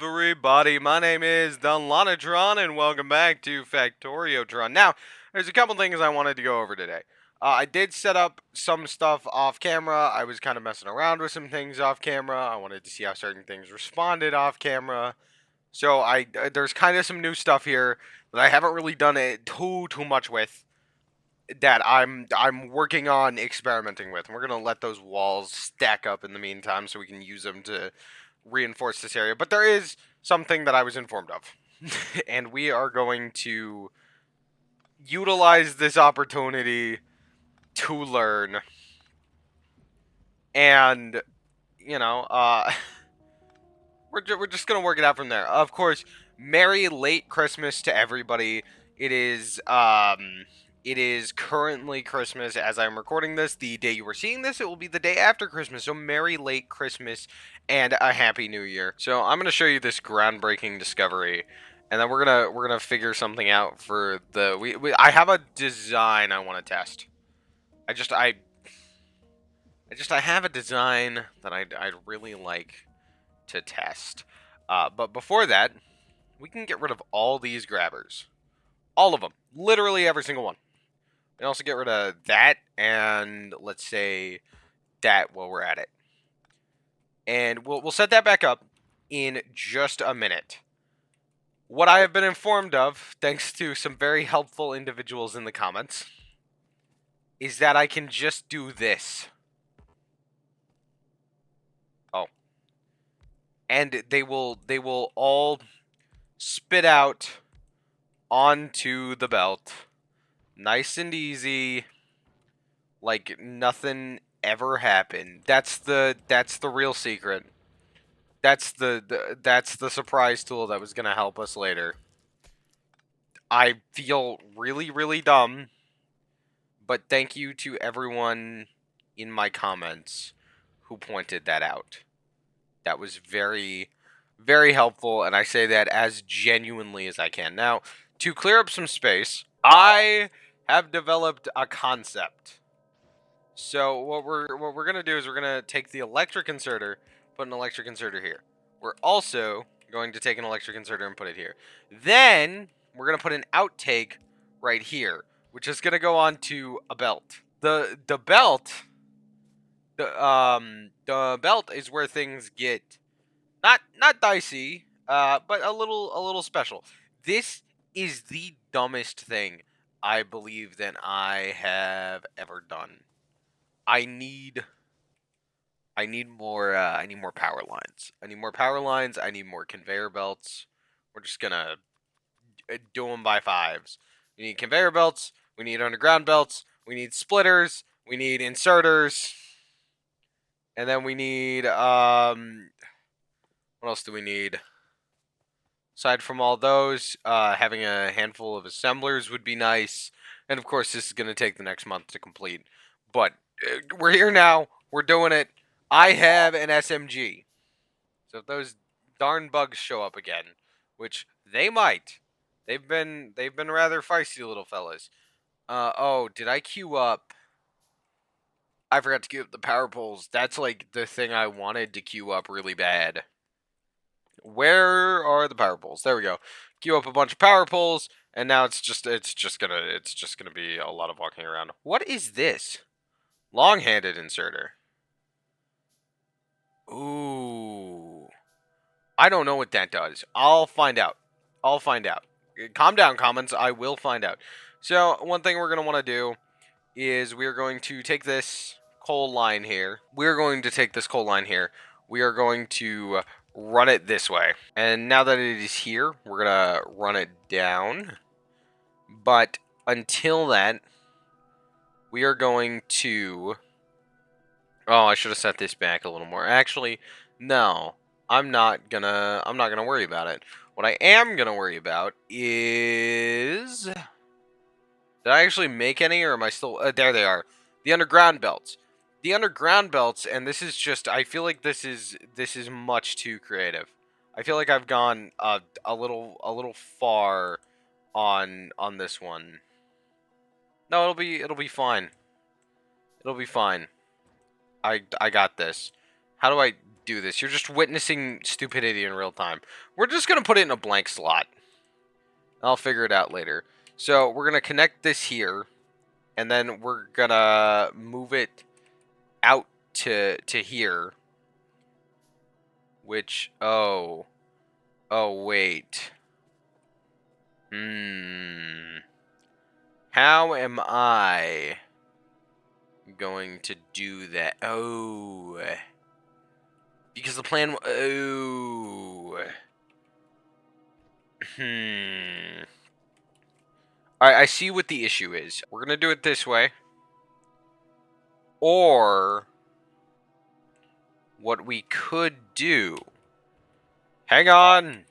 everybody, my name is Donlanatron, and welcome back to FACTORIOTRON. Now, there's a couple things I wanted to go over today. I did set up some stuff off camera. I was kind of messing around with some things off camera. I wanted to see how certain things responded off camera. So there's kind of some new stuff here that I haven't really done it too much with, that I'm working on experimenting with. And we're gonna let those walls stack up in the meantime so we can use them to reinforce this area. But there is something that I was informed of, and we are going to utilize this opportunity to learn. And you know, we're just gonna work it out from there. Of course, merry late Christmas to everybody. It is currently Christmas as I'm recording this. The day you were seeing this, it will be the day after Christmas. So merry late Christmas and a happy new year. So I'm gonna show you this groundbreaking discovery, and then we're gonna figure something out for the I have a design I want to test. I have a design that I'd really like to test. But before that, we can get rid of all these grabbers. All of them. Literally every single one. We can also get rid of that, and let's say that while we're at it. And we'll set that back up in just a minute. What I have been informed of, thanks to some very helpful individuals in the comments, is that I can just do this. Oh. And they will all spit out onto the belt. Nice and easy. Like nothing ever happened. That's the real secret. That's the surprise tool that was gonna help us later. I feel really dumb, but thank you to everyone in my comments who pointed that out. That was very helpful, and I say that as genuinely as I can. Now, to clear up some space, I have developed a concept. So what we're gonna do is we're gonna take the electric inserter, put an electric inserter here. We're also going to take an electric inserter and put it here. Then we're gonna put an outtake right here, which is gonna go onto a belt. The belt is where things get not dicey, but a little special. This is the dumbest thing I believe that I have ever done. I need more power lines. I need more power lines. I need more conveyor belts. We're just gonna do them by fives. We need conveyor belts. We need underground belts. We need splitters. We need inserters. And then we need what else do we need? Aside from all those, having a handful of assemblers would be nice. And of course, this is going to take the next month to complete. But we're here now. We're doing it. I have an SMG. So if those darn bugs show up again, which they might, they've been rather feisty little fellas. Oh, did I queue up? I forgot to queue up the power poles. That's like the thing I wanted to queue up really bad. Where are the power poles? There we go. Queue up a bunch of power poles, and now it's just gonna be a lot of walking around. What is this? Long-handed inserter. Ooh. I don't know what that does. I'll find out. Calm down, comments. I will find out. So, one thing we're going to want to do is we're going to take this coal line here. We are going to run it this way. And now that it is here, we're going to run it down. But until that, we are going to... Oh, I should have set this back a little more. Actually, no. I'm not gonna worry about it. What I am gonna worry about is... Did I actually make any, or am I still... there they are. The underground belts. The underground belts, and this is just... I feel like this is much too creative. I feel like I've gone a little far on this one. No, it'll be fine. It'll be fine. I got this. How do I do this. You're just witnessing stupidity in real time. We're just going to put it in a blank slot. I'll figure it out later. So we're going to connect this here, and then we're going to move it out to here. Which, oh, wait. How am I going to do that? Oh. Because the plan, oh. Alright, I see what the issue is. We're gonna do it this way. Or what we could do. Hang on.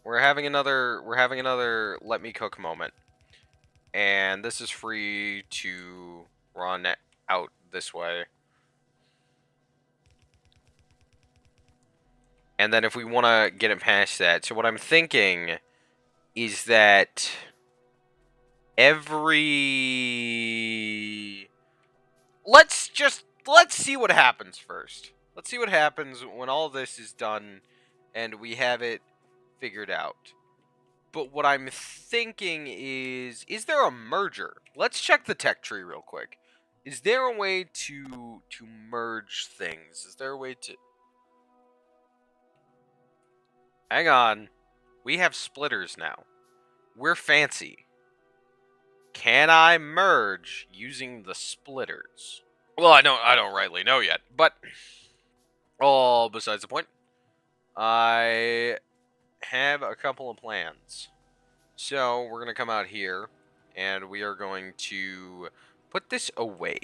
We're having another let me cook moment. And this is free to run out this way. And then if we want to get it past that. So what I'm thinking is that let's see what happens first. Let's see what happens when all this is done and we have it figured out. But what I'm thinking is there a merger? Let's check the tech tree real quick. Is there a way to merge things? Is there a way to... Hang on. We have splitters now. We're fancy. Can I merge using the splitters? Well, I don't rightly know yet, but all besides the point. I have a couple of plans. So, we're going to come out here, and we are going to put this away.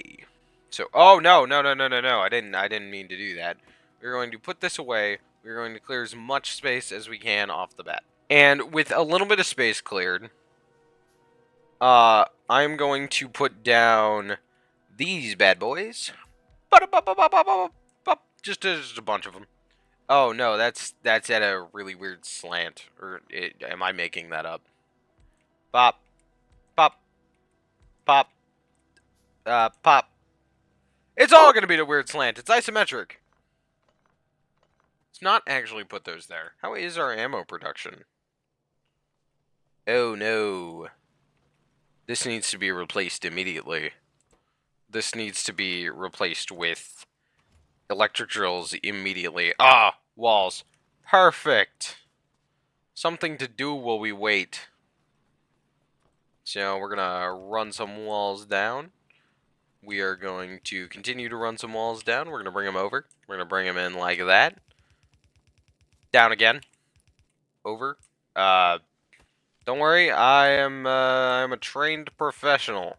So, oh, no. I didn't mean to do that. We're going to put this away. We're going to clear as much space as we can off the bat. And with a little bit of space cleared, I'm going to put down these bad boys. Just a bunch of them. Oh, no, that's at a really weird slant. Or am I making that up? Pop. Pop. Pop. Pop. It's all going to be a weird slant. It's isometric. Let's not actually put those there. How is our ammo production? Oh, no. This needs to be replaced immediately. This needs to be replaced with electric drills immediately. Ah, walls. Perfect. Something to do while we wait. So we're going to run some walls down. We are going to continue to run some walls down. We're going to bring them over. We're going to bring them in like that. Down again. Over. Don't worry. I'm a trained professional.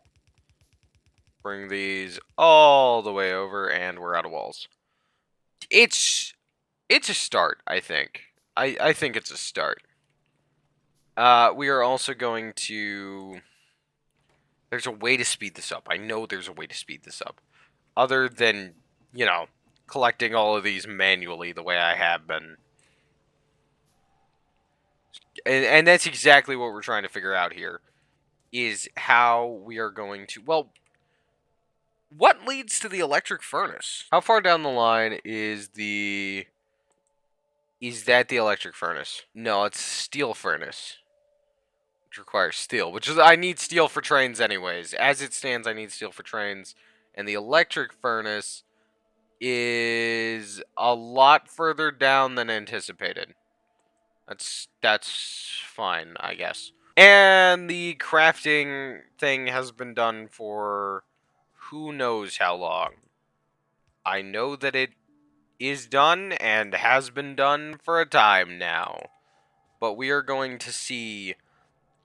Bring these all the way over, and we're out of walls. It's a start, I think. I think it's a start. We are also going to... There's a way to speed this up. I know there's a way to speed this up. Other than, you know, collecting all of these manually the way I have been. And that's exactly what we're trying to figure out here. Is how we are going to... Well, what leads to the electric furnace? How far down the line is the... Is that the electric furnace? No, it's steel furnace. Which requires steel. Which is... I need steel for trains anyways. As it stands, I need steel for trains. And the electric furnace is a lot further down than anticipated. That's fine, I guess. And the crafting thing has been done for who knows how long. I know that it is done and has been done for a time now. But we are going to see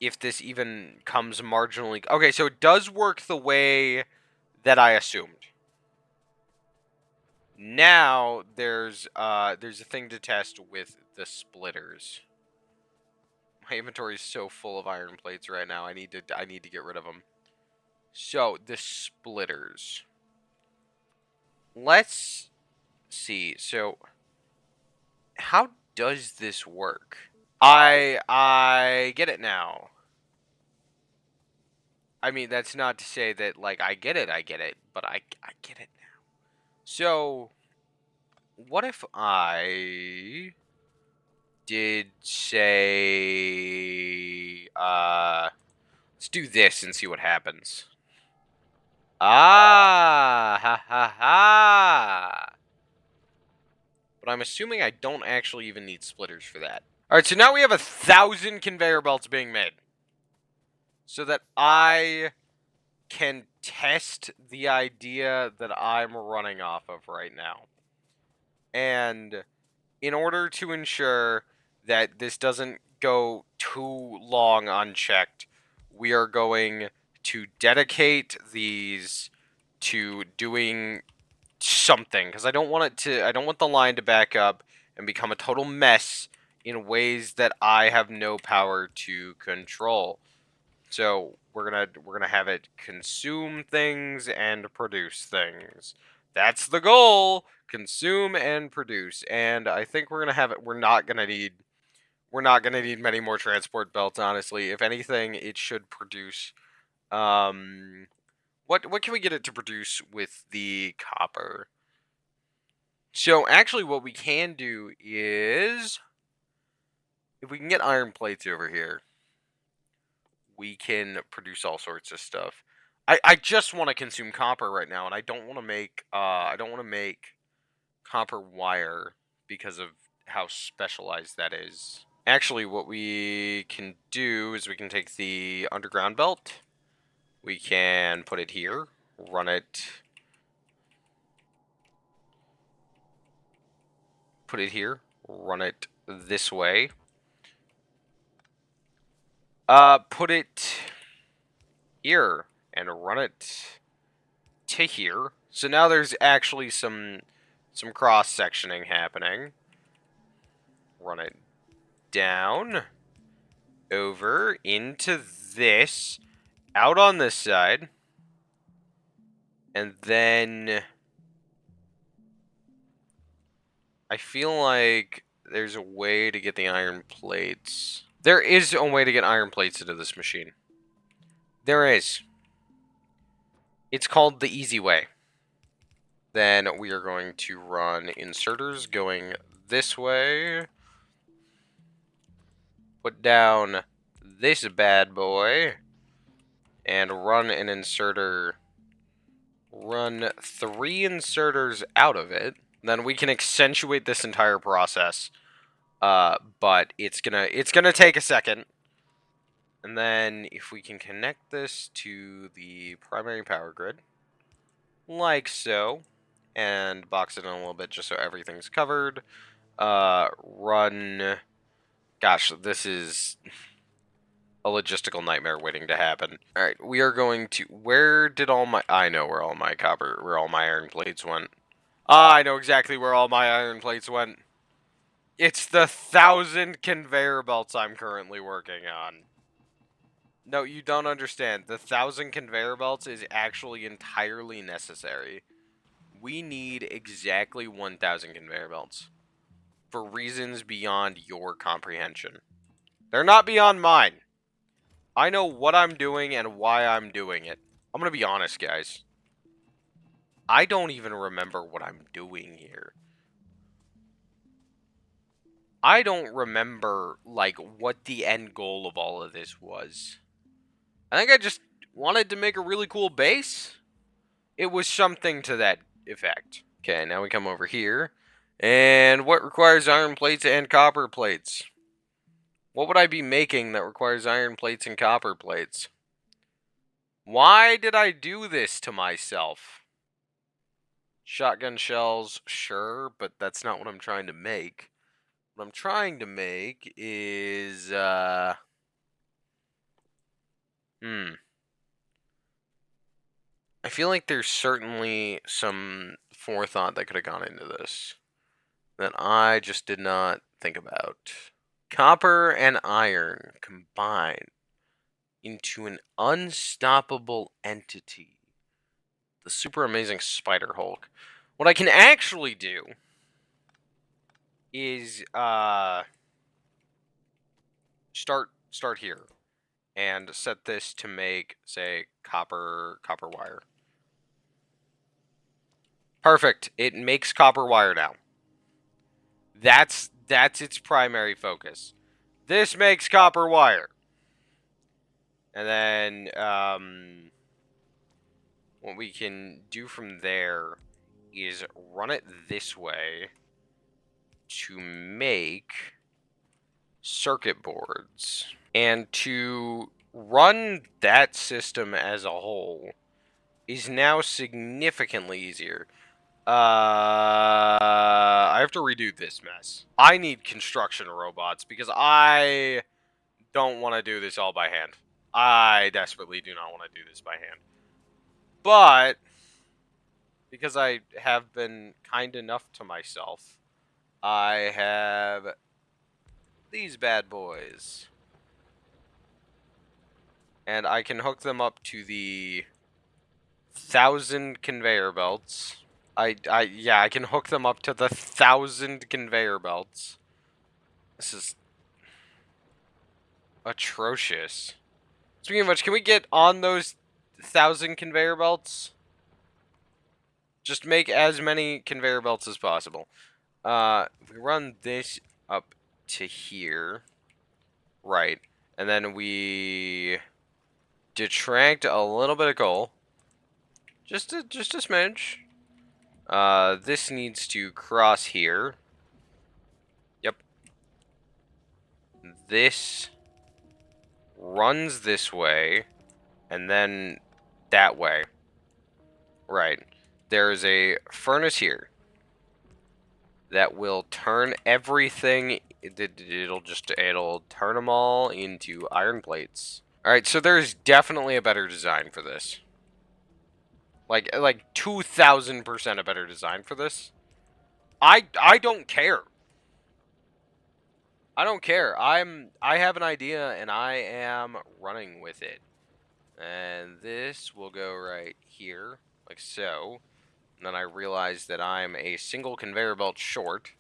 if this even comes marginally... Okay, so it does work the way that I assumed. Now, there's a thing to test with the splitters. My inventory is so full of iron plates right now. I need to get rid of them. So, the splitters. Let's see. So, how does this work? I get it now. I mean, that's not to say that, like, I get it, but I get it now. So, what if I did say, let's do this and see what happens. Ah, ha ha ha. But I'm assuming I don't actually even need splitters for that. Alright, so now we have 1,000 conveyor belts being made. So that I can test the idea that I'm running off of right now. And in order to ensure that this doesn't go too long unchecked, we are going to dedicate these to doing something, because I don't want the line to back up and become a total mess in ways that I have no power to control. So we're gonna have it consume things and produce things. That's the goal. Consume and produce. And I think we're gonna have it. We're not gonna need many more transport belts. Honestly, if anything, it should produce. What can we get it to produce with the copper? So actually, what we can do is, if we can get iron plates over here, we can produce all sorts of stuff. I just want to consume copper right now, and I don't want to make copper wire because of how specialized that is. Actually, what we can do is we can take the underground belt, we can put it here, run it, put it here, run it this way. Put it here and run it to here. So now there's actually some cross-sectioning happening. Run it down, over, into this, out on this side, and then I feel like there's a way to get the iron plates. There is a way to get iron plates into this machine. There is. It's called the easy way. Then we are going to run inserters going this way. Put down this bad boy. And run an inserter. Run 3 inserters out of it. Then we can accentuate this entire process. But it's gonna take a second. And then if we can connect this to the primary power grid, like so, and box it in a little bit just so everything's covered. Run. Gosh, this is a logistical nightmare waiting to happen. All right, we are going to. Where did all my? I know where all my iron plates went. Ah, I know exactly where all my iron plates went. It's the 1,000 conveyor belts I'm currently working on. No, you don't understand. The 1,000 conveyor belts is actually entirely necessary. We need exactly 1,000 conveyor belts. For reasons beyond your comprehension. They're not beyond mine. I know what I'm doing and why I'm doing it. I'm gonna be honest, guys. I don't even remember what I'm doing here. I don't remember, like, what the end goal of all of this was. I think I just wanted to make a really cool base. It was something to that effect. Okay, now we come over here. And what requires iron plates and copper plates? What would I be making that requires iron plates and copper plates? Why did I do this to myself? Shotgun shells, sure, but that's not what I'm trying to make. What I'm trying to make is, I feel like there's certainly some forethought that could have gone into this that I just did not think about. Copper and iron combine into an unstoppable entity. The super amazing Spider Hulk. What I can actually do is start here and set this to make, say, copper wire. Perfect. It makes copper wire now. That's its primary focus. This makes copper wire. And then what we can do from there is run it this way to make circuit boards. And to run that system as a whole is now significantly easier. I have to redo this mess. I need construction robots because I don't want to do this all by hand. I desperately do not want to do this by hand. But because I have been kind enough to myself, I have these bad boys. And I can hook them up to the 1,000 conveyor belts. Yeah, I can hook them up to the 1,000 conveyor belts. This is atrocious. Speaking of which, can we get on those 1,000 conveyor belts? Just make as many conveyor belts as possible. If we run this up to here, right, and then we detract a little bit of coal, just a smidge. This needs to cross here. Yep. This runs this way, and then that way. Right. There's a furnace here that will turn everything. It'll turn them all into iron plates. All right, so there's definitely a better design for this. Like 2,000% a better design for this. I don't care. I don't care. I have an idea and I am running with it. And this will go right here, like so. And then I realize that I'm a single conveyor belt short.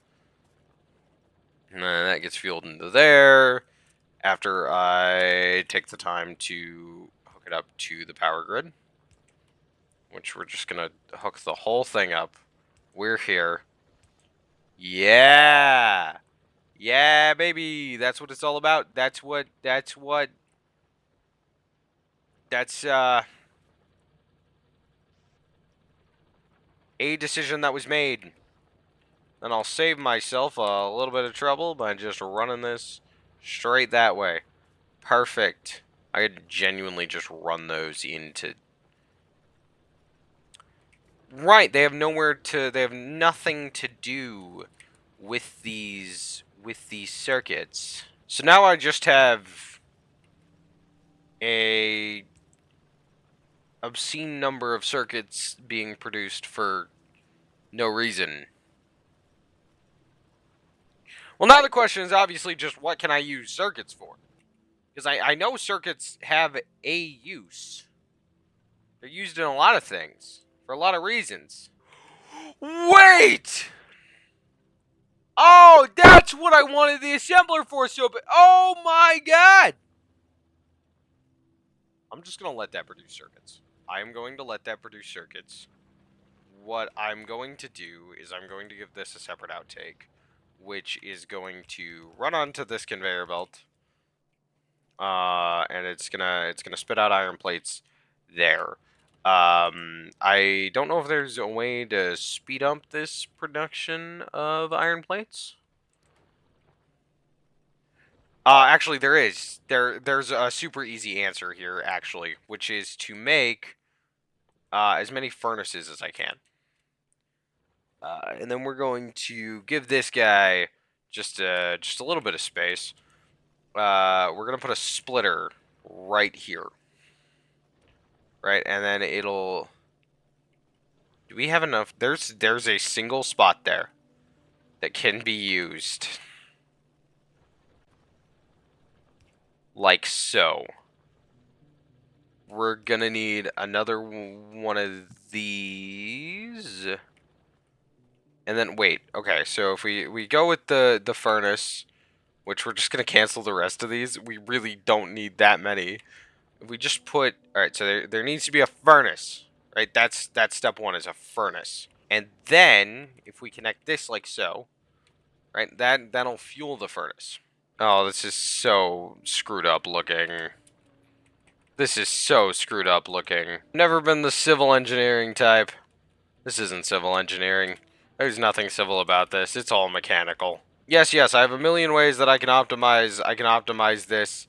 And then that gets fueled into there. After I take the time to hook it up to the power grid. Which we're just going to hook the whole thing up. We're here. Yeah! Yeah, baby! That's what it's all about. That's a decision that was made. And I'll save myself a little bit of trouble by just running this straight that way. Perfect. I could genuinely just run those into... Right, they have nothing to do with these circuits. So now I just have a obscene number of circuits being produced for no reason. Well, now the question is obviously just what can I use circuits for? Because I know circuits have a use. They're used in a lot of things, for a lot of reasons. Wait! Oh, that's what I wanted the assembler for so bad. Oh my god! I'm just going to let that produce circuits. I am going to let that produce circuits. What I'm going to do is I'm going to give this a separate outtake, which is going to run onto this conveyor belt. And it's gonna spit out iron plates there. I don't know if there's a way to speed up this production of iron plates. Actually, there is. There's a super easy answer here, actually, which is to make as many furnaces as I can. And then we're going to give this guy just a little bit of space. We're gonna put a splitter right here. Right, and then it'll... Do we have enough? There's a single spot there that can be used. Like so. We're gonna need another one of these. And then, wait, okay, so if we go with the furnace, which we're just gonna cancel the rest of these, we really don't need that many. If we just put... Alright, so there needs to be a furnace. Right, that's step one, is a furnace. And then, if we connect this like so, Right? That'll fuel the furnace. Oh, this is so screwed up looking. This is so screwed up looking. Never been the civil engineering type. This isn't civil engineering. There's nothing civil about this. It's all mechanical. Yes, I have a million ways that I can optimize. I can optimize this.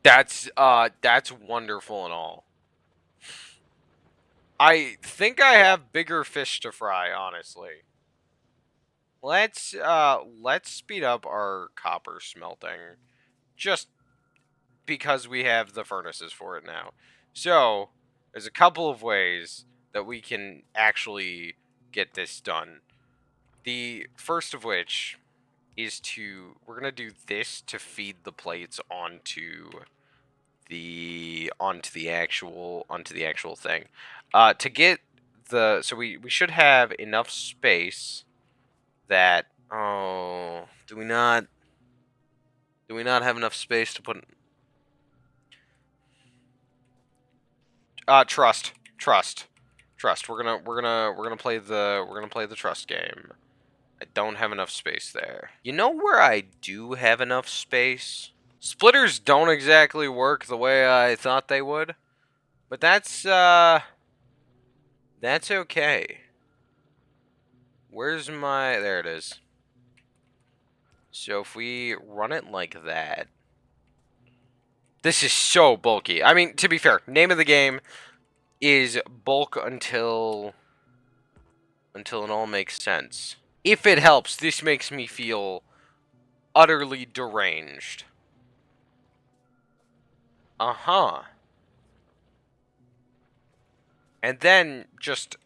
That's wonderful and all. I think I have bigger fish to fry, honestly. Let's speed up our copper smelting. Just because we have the furnaces for it now. So, there's a couple of ways that we can actually get this done. The first of which is we're going to do this to feed the plates onto the actual thing. To get so we should have enough space that do we not have enough space to put trust. We're gonna play the trust game. I don't have enough space there. You know where I do have enough space? Splitters don't exactly work the way I thought they would, but that's okay. Where's my... There it is. So if we run it like that... This is so bulky. I mean, to be fair, name of the game is bulk until it all makes sense. If it helps, this makes me feel utterly deranged. Uh-huh. And then, just...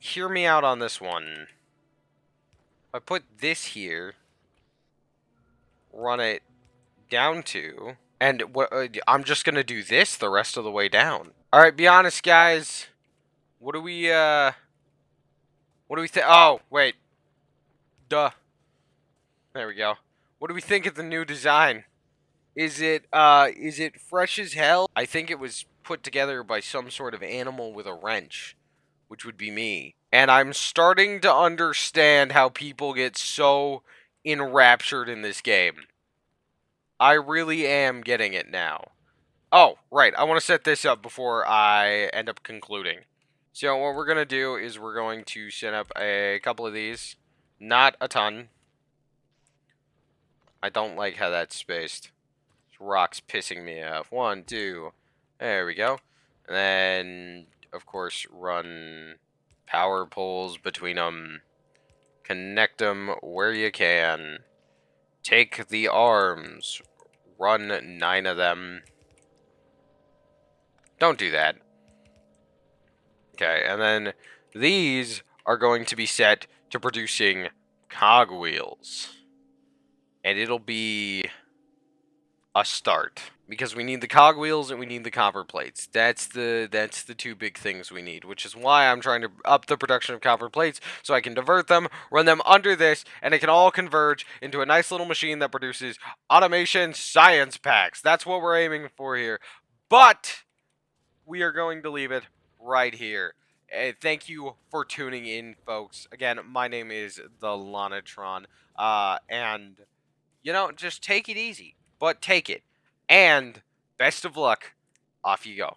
hear me out on this one. I put this here, run it down to, and I'm just gonna do this the rest of the way down. Alright, be honest, guys. What do we think? Oh, wait. Duh. There we go. What do we think of the new design? Is it fresh as hell? I think it was put together by some sort of animal with a wrench, which would be me. And I'm starting to understand how people get so enraptured in this game. I really am getting it now. Oh, right. I want to set this up before I end up concluding. So what we're going to do is we're going to set up a couple of these. Not a ton. I don't like how that's spaced. This rock's pissing me off. 1, 2. There we go. And then, of course, run power poles between them. Connect them where you can. Take the arms. Run 9 of them. Don't do that. Okay, and then these are going to be set to producing cogwheels. And it'll be a start. Because we need the cogwheels and we need the copper plates. That's the two big things we need. Which is why I'm trying to up the production of copper plates so I can divert them, run them under this, and it can all converge into a nice little machine that produces automation science packs. That's what we're aiming for here. But we are going to leave it right here. Thank you for tuning in, folks. Again, my name is the Lanatron. And, just take it easy. But take it. And best of luck. Off you go.